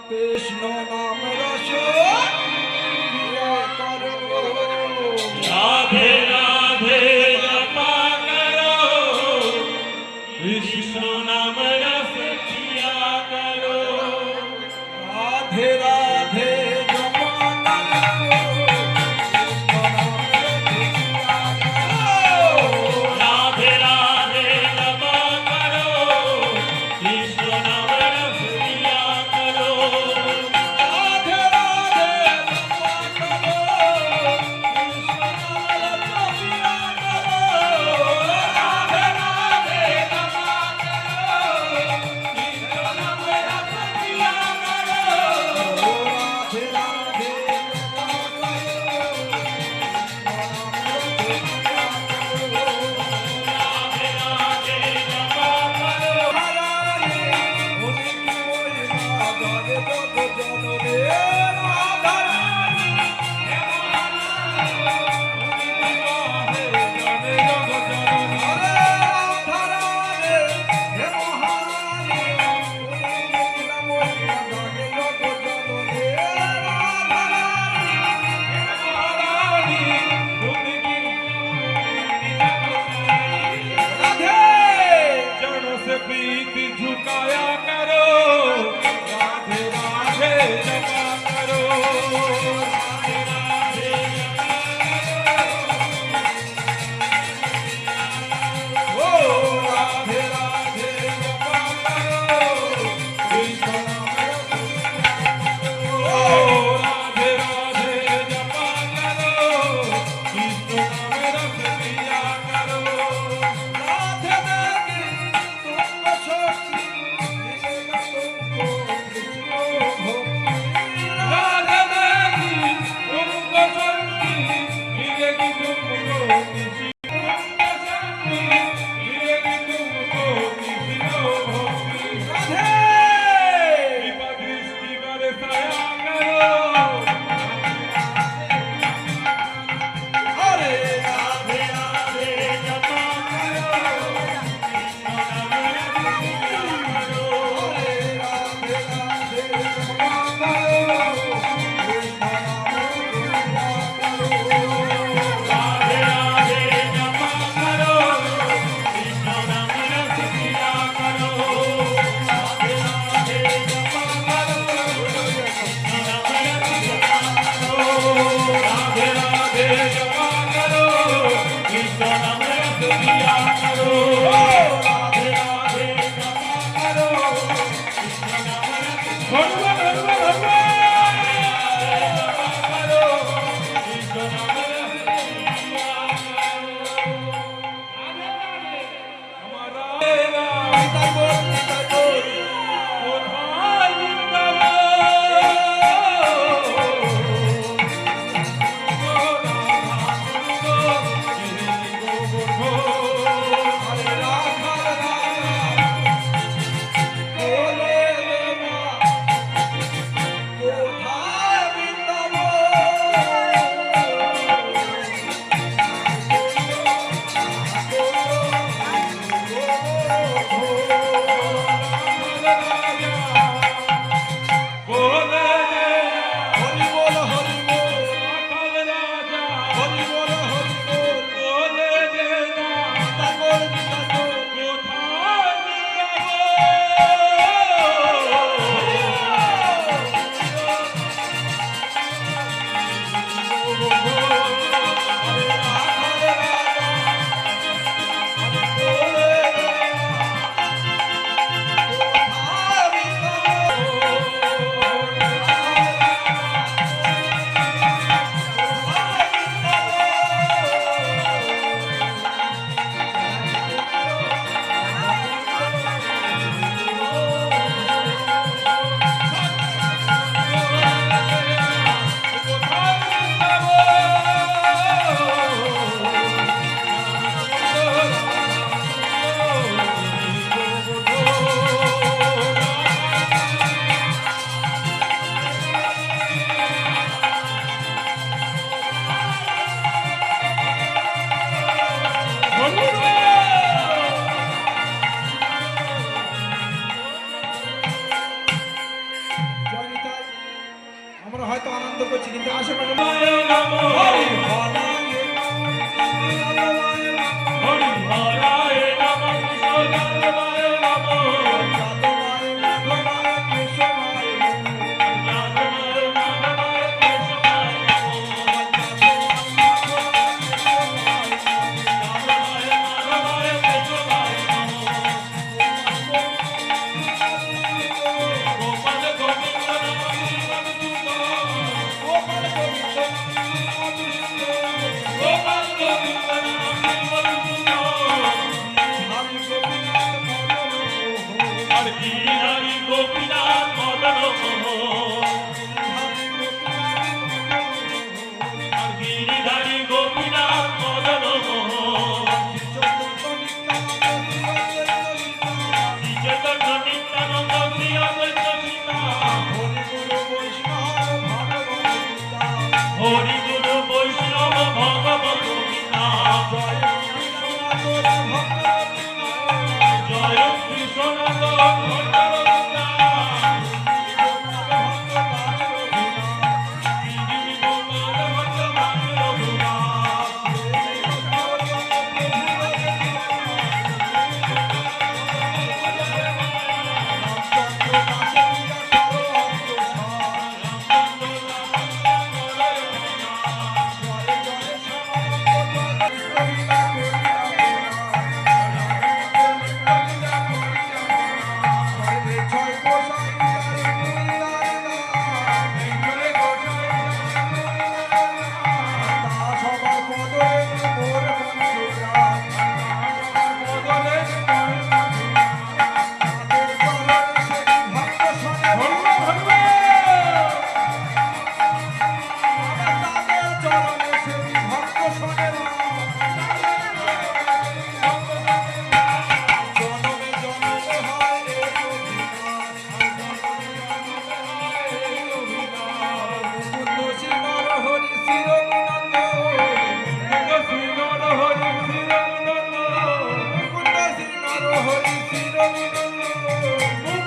কৃষ্ণ নাম রস করো রাধে রাধে জপা করো কৃষ্ণ নাম রস পিয়া করো রাধে রাধে জপা রাধে রাধে জপা করো কৃষ্ণ নাম রস পিয়া করো রাধে রাধে জপা করো কৃষ্ণ নাম রস পিয়া করো রাধে রাধে জপা করো কৃষ্ণ নাম রস পিয়া করো রাধে রাধে चरणों से प्रीति झुकाया करो राधे राधे जपा करो राधे राधे ओ राधे राधे जपा करो कृष्ण नाम ओ राधे राधे जपा करो कृष्ण नाम रस पिया करो राधे देवी तुम शक्ति मिलेगा तुमको कृष्ण भक्ति राधे देवी तुमको शक्ति मिलेगी तुमको किसी शक्ति मिलेगी तुमको किसी भक्ति राधे कृपा दृष्टि बरसाया करो हरे राधे राधे जपा करो कृष्ण नाम रस पिया करो हरे राधे राधे जपा करो कृष्ण नाम जपा करो राधे राधे जपा करो कृष्ण नाम रस पिया करो राधे राधे जपा करो कृष्ण नाम रस पिया करो राधे राधे जपा करो कृष्ण नाम रस पिया करो राधे राधे जपा करो कृष्ण नाम रस भगवान करो कृष्ण नाम रस पिया हमारा निताई बोल निताई बोल হরি শ্রী রঘুনন্দন